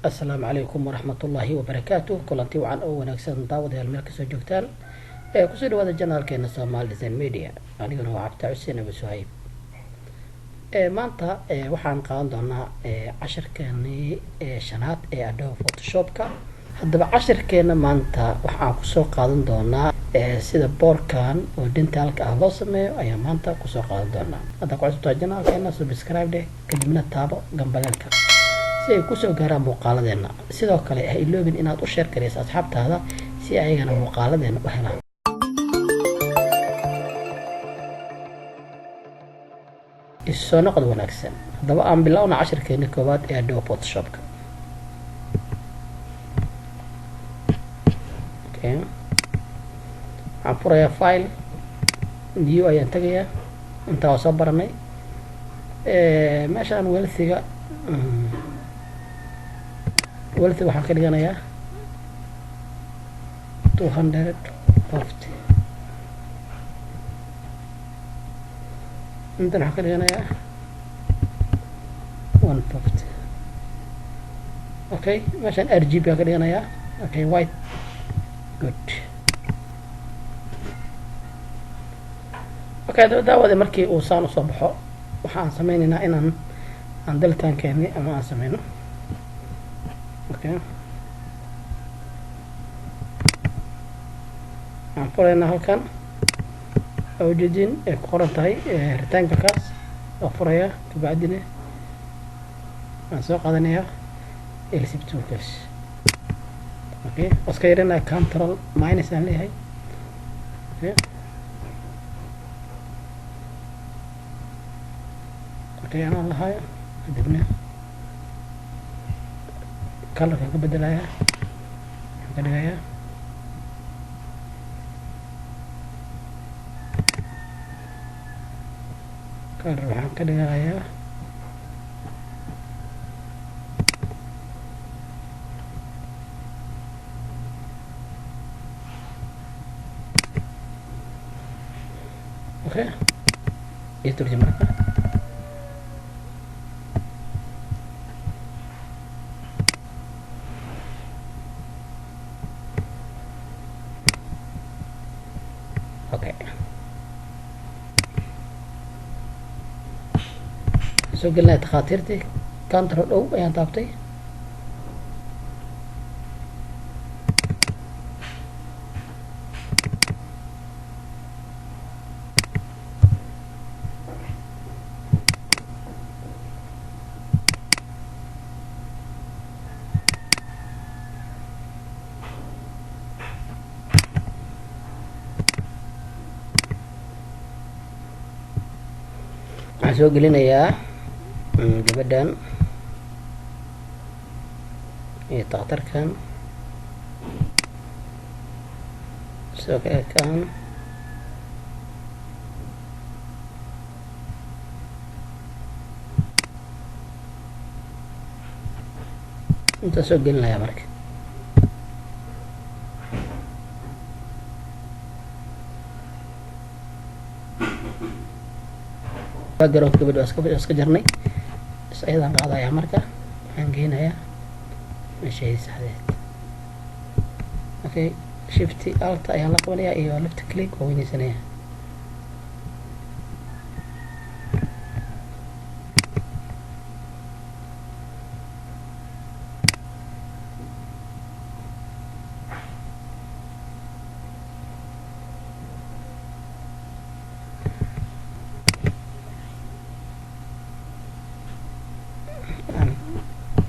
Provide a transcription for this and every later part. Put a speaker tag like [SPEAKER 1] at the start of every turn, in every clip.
[SPEAKER 1] السلام عليكم ورحمة الله وبركاته كلنتي وعن أول أكسن داود هالملك سو جوجتان كسر هذا الجنال كنا سامال ديزاين ميديا أنا هو عبد عسين أبو سهيب maanta waxaan qaadan doonaa cashirkeeni shanaad ee Adobe Photoshop-ka. Haddaba cashirkeena maanta waxaan kusoo qaadan doonaa sida boorkan oo dentalka ah loo sameeyo ayaan maanta kusoo qaadan doonaa. Hadda ku cusubtaa janaalkeena subscribe dheh kadibna taabo gambaleelka si ay kusoo gaaraan muuqaaladeena. Sidoo kale ha iloobin inaad u share gareyso asxaabtaada si ayagana muuqaaladeena u helaan. soo noqod wanaagsan. Haddaba aan bilowna cashirkeena koowaad ee Adobe Photoshop-ka. Okay. Waxaan furayaa file, new ayaan tagayaa. Intaa waa soo baranay. Meeshaan wealthiga waxaan ka dhiganayaa 250. انت نحكي لي انا 150. اوكي عشان RGB اخلي انا يا اوكي وايت جود. اوكي داوده markii uu saan u soo baxo waxaan sameeynaa inaan aan daltaan keenay ama aan sameeyno. اوكي aan furayna halkan awjeedin ee ku qoran tahay ritaanka kaas oo furaya kabacdina aan soo qaadanayaa LCP tools. Okay iska yarina control minus aan leeyahay. Okay okay ana lahaay kadibna color ka bedelayaa ka dhigayaa color waxaan ka dhigayaa okay itu aja mereka. Okay soo galnaa takhaatiirtii control dhow ayaan taabtay. waxaan soo gelinayaa gabadhan iyo takhtarkan sidoo kale kan inta soo gelinayaa marka background gabadha iska jarnay ayadaan qaadayaa marka waxaan geynayaa meeshaydii saxdeed. okay shift alt ayaan la qabanayaa iyo left click oo weynaysanayaa.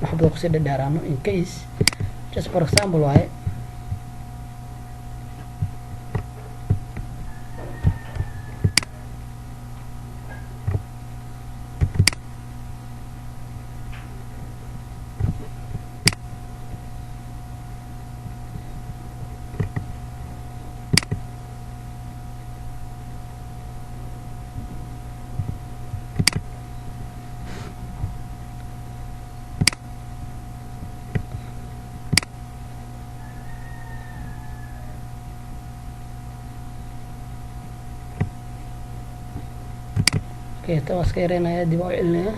[SPEAKER 1] waxba ku sii dhadhaaraano in case just for example waaye okay tawa iska yareynayaa dib u celinaya.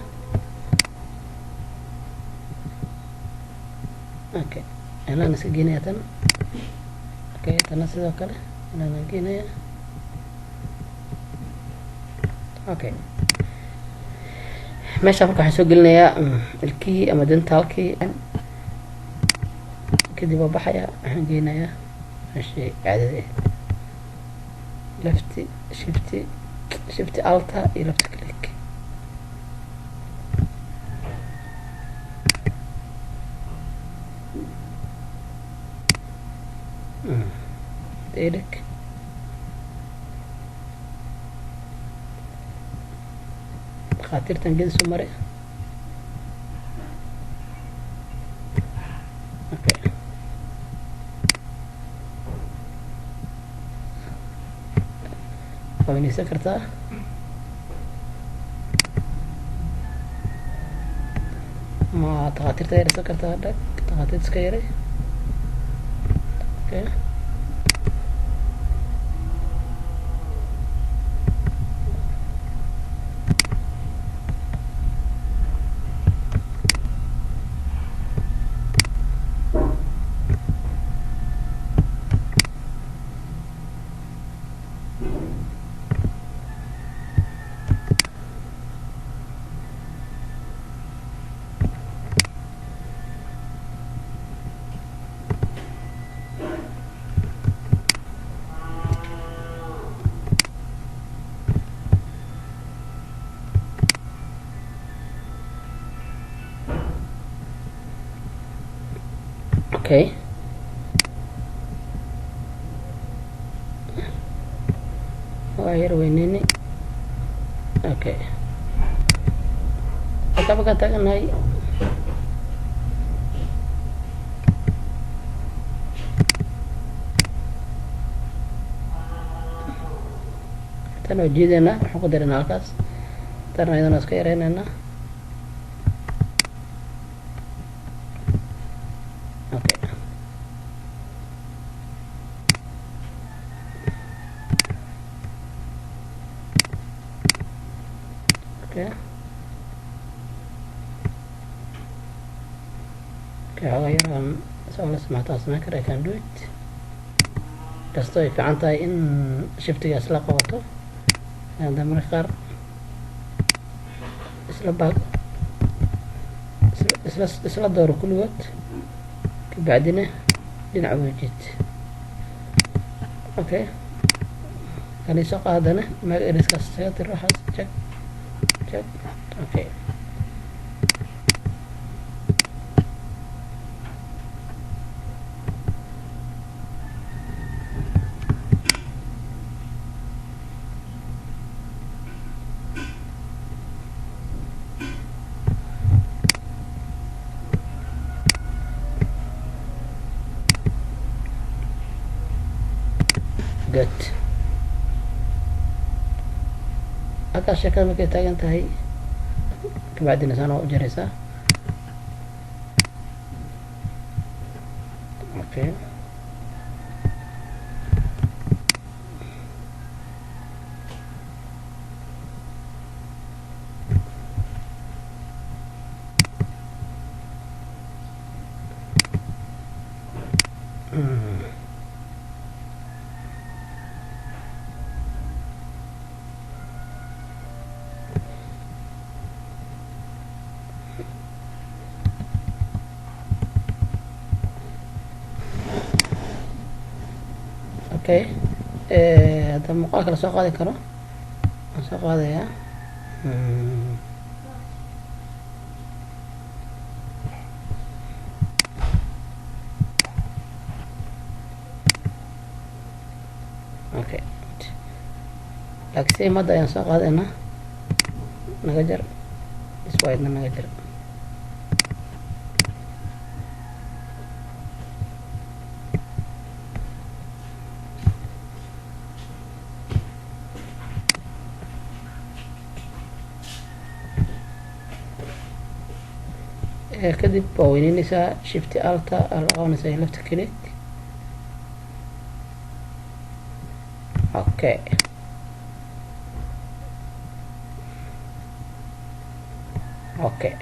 [SPEAKER 1] okay inaan iska geenaya tan okay tan sidoo kale inaan geenaya okay meesha marka waxaan soo gelinayaa ilkii ama dentalkii kadib waa baxaya waxaan geenayaa meeshii caadada left shift alt iyo left click edit خاطرتن جد سمرة اوكي فاني سكرتها ما تخاطرتها يا سكرتها دك تخاطرت سكيري اوكي اوكي واير وينيني اوكي apa katakan hai tan wajidana waxaan ku darinaa halkaas tan ayadana iska yareynayna كهايران سؤال سمعت أسمع كده كان دوت كستوي في عنتاي إن شفت يسلا قوته هذا مرخر إسلا بعد إسلا دور كل وقت بعدين دين عوجت أوكي كان يساق هذا ما إريس كستيات الروح check أوكي good halkaas sheekada markay taagan tahay kabacdina saan waa u jaraysaa okay okay هذا مقال سoo qaadi karo aan soo qaadaya okay laakiin madda ayaan soo qaadayna naga jar iswaydna naga jar kadib waa weyneynaysaa shift alta qabanaysaa left click okay okay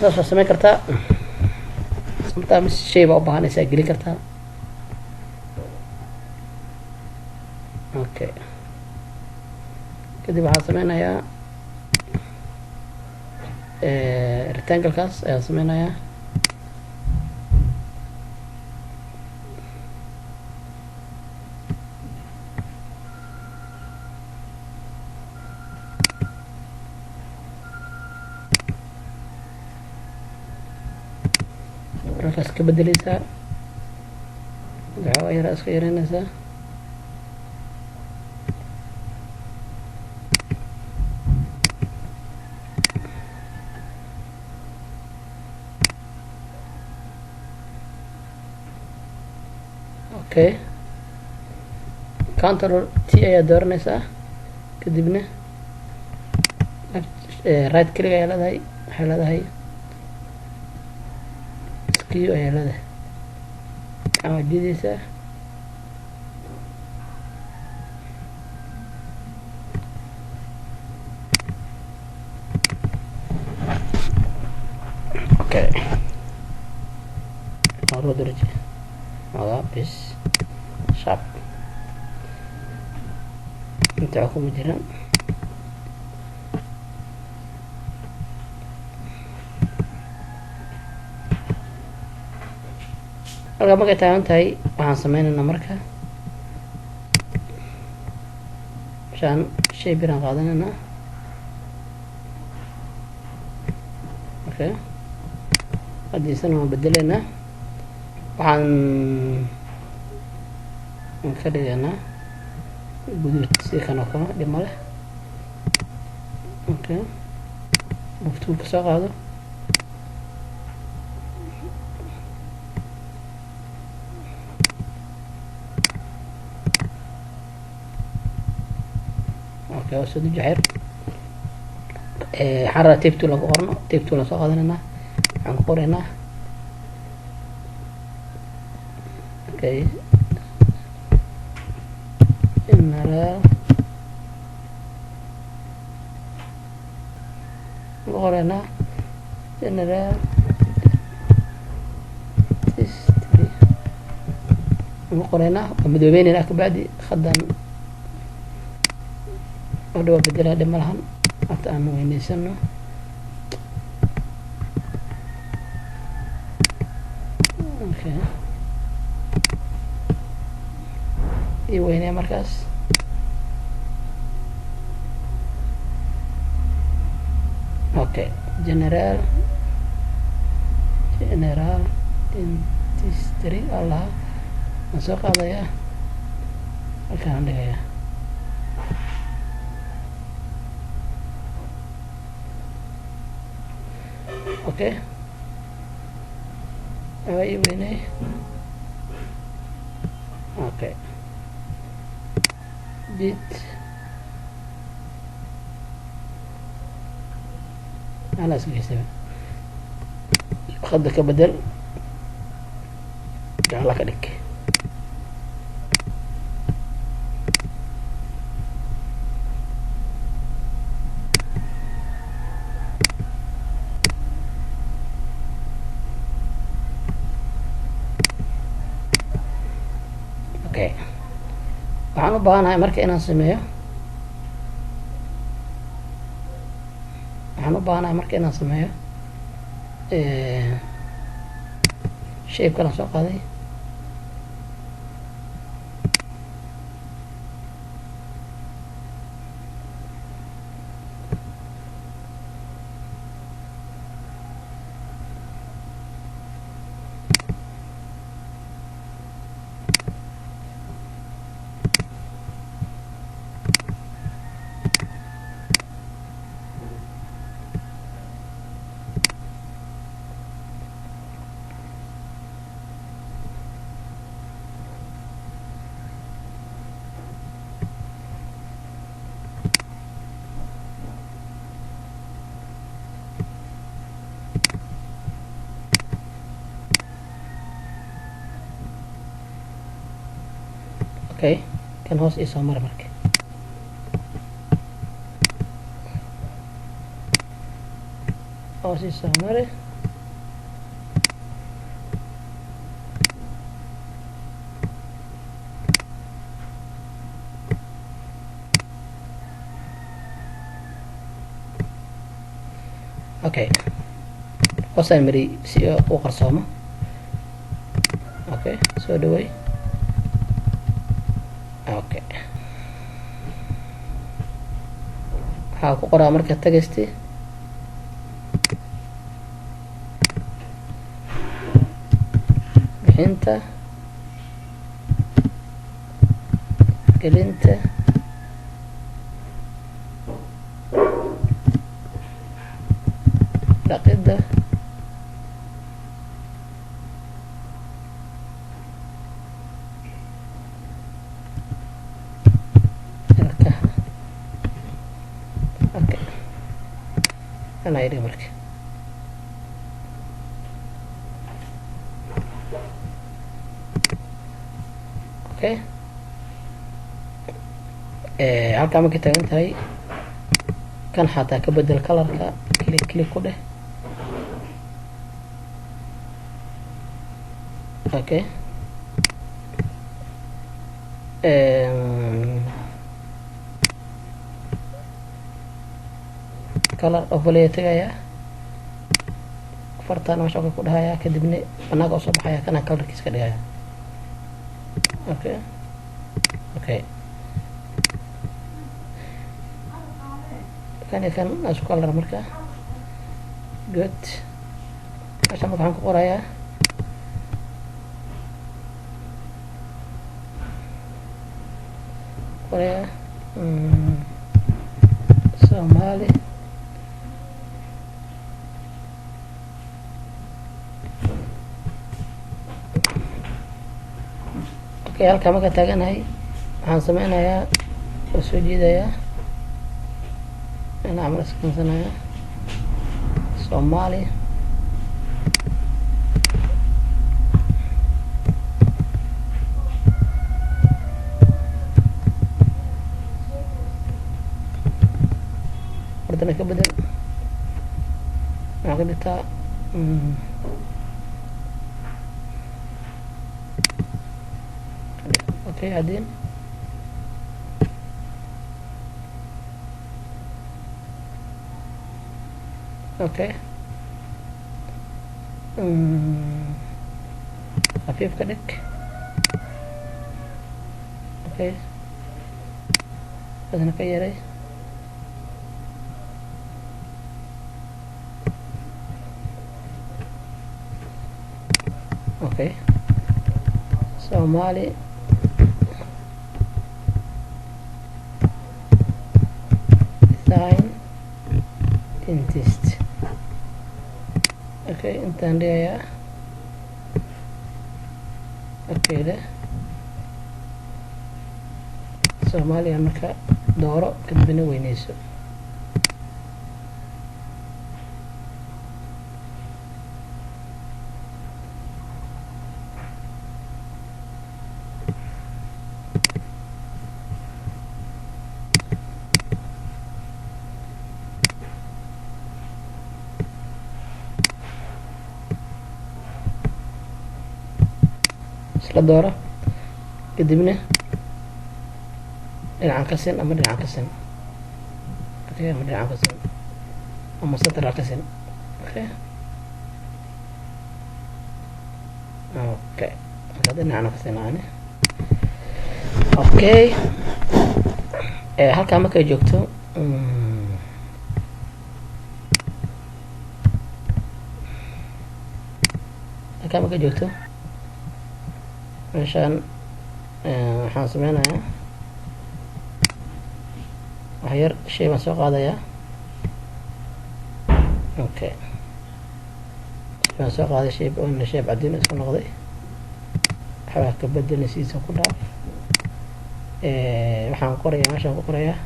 [SPEAKER 1] saas waa samayn kartaa. sometimes shay baa u baahanaysaa gelin kartaa. okay, kadib waxaan sameynayaa rectangle-kaas ayaan sameynayaa. markaas ka bedeleysaa, waxaa yaraa iska yareynaysaa. okay, control T ayaa dooranaysaa, kadibna right click ayaa leedahay, waxay leedahay skew ayaa leedahay, waxaa jiidaysaa. okay, road ridge bis sharp inta kuma jiraan. halka markay taagan tahay waxaan sameynaynaa marka shan shay biraan qaadanaynaa. okay, hadiisana waan bedeleynaa, waxaan ka dhigaynaa guduud si kan oo kale dhib ma leh. okay, buftuul ka soo qaado, okay, oo soo jaxir xarra tape tool ku qorno, tape tool soo qaadanaynaa, waxaan ku qoraynaa okay general qorayna general history qorayna madoobeynayna kabacdi khadan oo bedela dhib malahan hata aan weyneysano. okay, i weynee markaas. okay, general dentistry allah aan soo qaadayaa, halkaan dhigayaa. okay, i weynee. okay, bit أنا أسميه خدك بدل جعلك لك. okay, waxaan u baahanahay marka inaan sameeyo, shape kala soo qaaday, okay, kan hoos isoo mara marka. hoos isoo mare okay hoosaan mari si uu qarsoomo okay soo dhaweey okay waxaa ku qoraa marka tagasti bixinta gelinta dhaqidda ilkaha okay ana yidhi marka okay halkaa markay taagan tahay kan xataa ka bedel kalarka click ku dheh okay color overlay tagaya fartaan meesha ku dhahaya kadibna banaanka soo baxaya kana colorkiisa ka dhigaya okay okay kan asku color marka good meesha waxaan ku qorayaa Somali okay halkaa marka taaganahay waxaan sameynayaa oo soo jeedayaa أنا عمل اسكن سنة صومالي بدنا كبدل عقدتها اوكي عادين اوكي خفيف كدك اوكي بدنا كيري اوكي Somali design dentist okay intaan dhigayaa okay le Soomaaliya marka dooro kadibna weynayso isla dooro kadibna dhinacan ka sin ama dhinacan ka sin okay ama dhinacan ka sin ama sadra ka sin okay okay هذا dhinacan ka sin aan okay halka markay joogto halka markay joogto meeshaan waxaan sameynayaa wax yar shay baan soo qaadayaa okay baan soo qaaday shay oo nashaab cadin isku noqday waxaa ka bedelaysiisa ku dhaaf waxaan qorayaa meeshaan ku qorayaa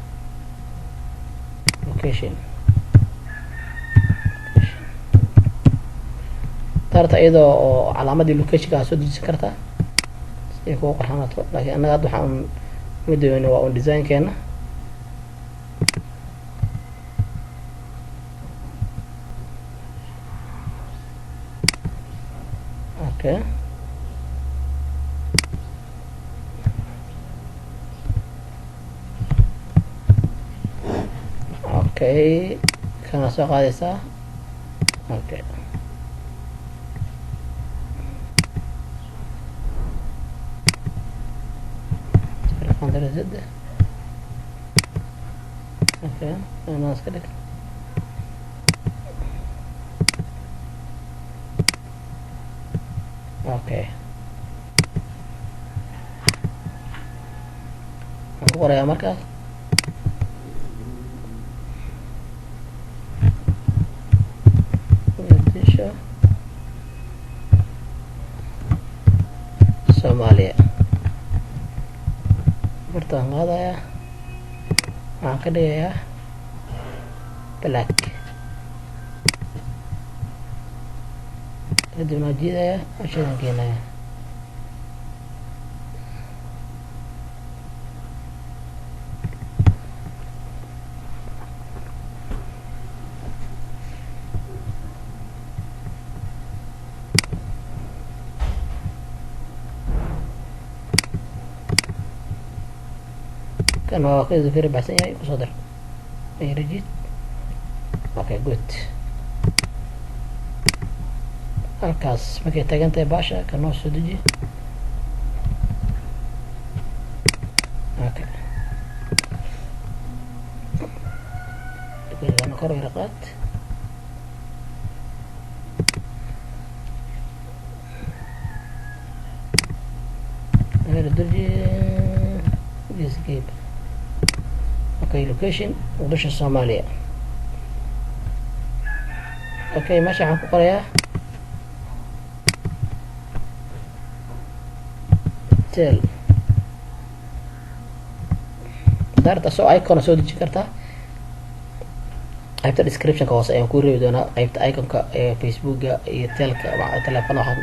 [SPEAKER 1] location tarta iyadoo oo calaamadii location-ka soo dejisan kartaa kuwa qorxanaadko laakiin annaga hadda waxaan midooyna waa un design-keena okay okay kana soo qaadaysaa Okay. Under Z. Okay. أنا أسكتك. Okay. Aku Korea markas. Indonesia. Somalia. Bertanggal ya. Angka dia ya. Black. Itu najis ya. Macam gini ya. Kan waa ka fikir baxsan yahay ku soo dar ay rajid. Okay, good. Halkaas markay taagan tahay baasha ka noo soo deji. Okay. Kaya kor iraqat. Hada deji escape. Okay, location ودش الصومالية. Okay, ماشي عن قرية تل دارت أسوء أيقونة سودي جكرتها قيبت الديسكريبشن كواس أيام كوري بدونا قيبت أيقون فيسبوك يتلك مع تلفون واحد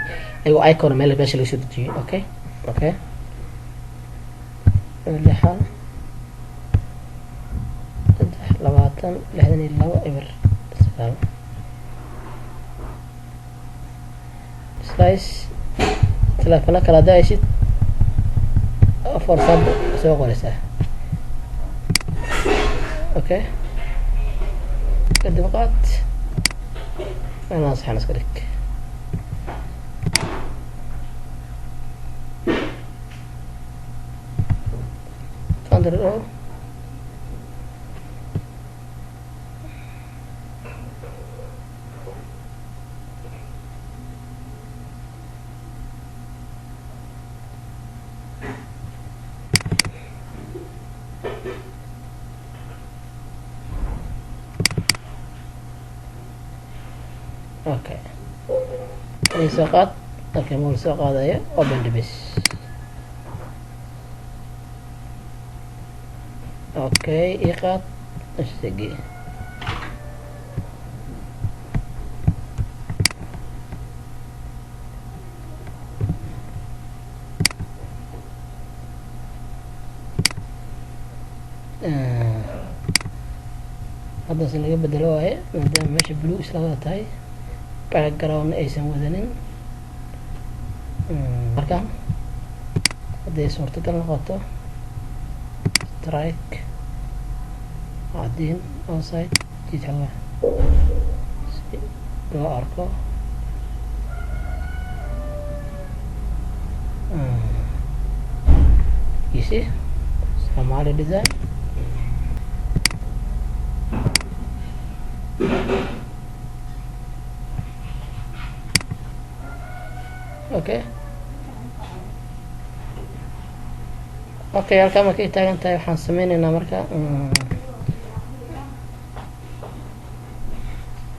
[SPEAKER 1] أيوة أيقونة مالك باش اللي سودي جي. أوكي أوكي اللي حال 62 eber slice telefoona kala daaysid fursad soo qoraysaa. Okay, kadib qaad anaa saxan iska dhig. Founder oo okay. Ini sokat, okay, mau sokat aja, open the base. Okay, ikat, segi. هذا سنة بدلوه هاي، مادام ماشي بلو إسلامات هاي. background aysan wadanin markaan hadday suurtagal noqoto strike cadiin outside jidhawa si loo arko easy Somali design. Okay. Okay, halkaa markay taagan tahay waxaan sameynaynaa marka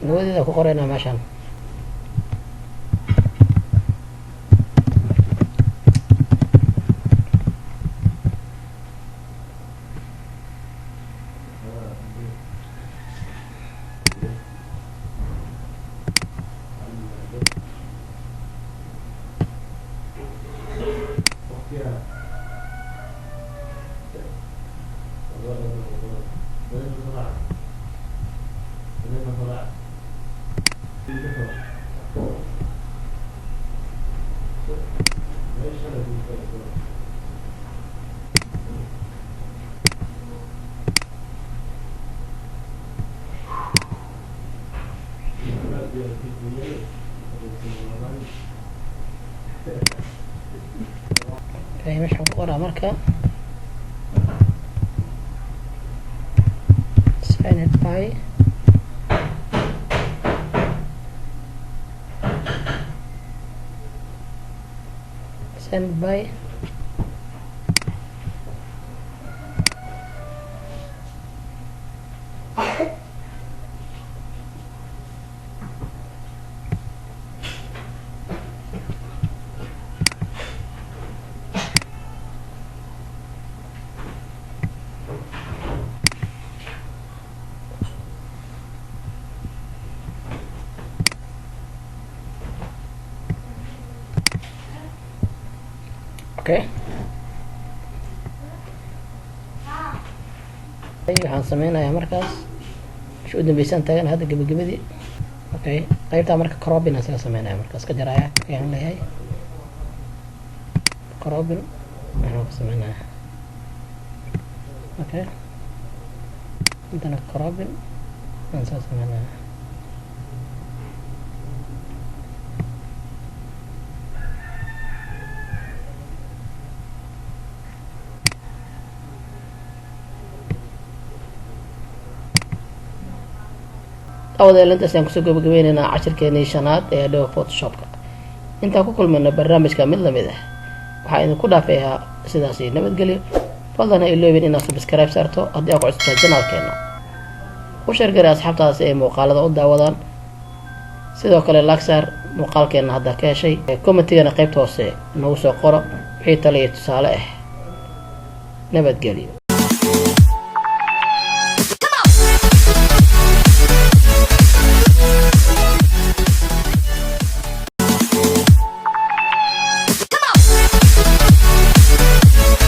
[SPEAKER 1] labadeeda ku qoraynaa meeshaan. okay meeshaan ku qoraa marka signed by okay waxaan sameynayaa markaas meesha u dambeysaan taagan hadda gabagabadii okay qaybtaa marka crobin aan isaga sameynaya markaas ka jaraya ayaan leeyahay crobin waxaan ku sameynayaa okay intana crobin aan isaga sameynaya awdeelintaas aan kusoo gabagabaynaynaa cashirkeenii shanaad ee Adobe Photoshop-ka intaan ku kulmayna barnaamijka mid lamid ah waxaa idinku dhaafeeyaa sidaas iyo nabadgelyo fadlan ha iloobin inaad subscribe saarto haddii aad ku cusubtahay channelkeena u share gari asxaabtaada si ay muuqaalada u daawadaan sidoo kale like saar muuqaalkeena hadda ka heshay commentigana qaybta hoose nagu soo qoro wixii talo iyo tusaale ah nabadgelyo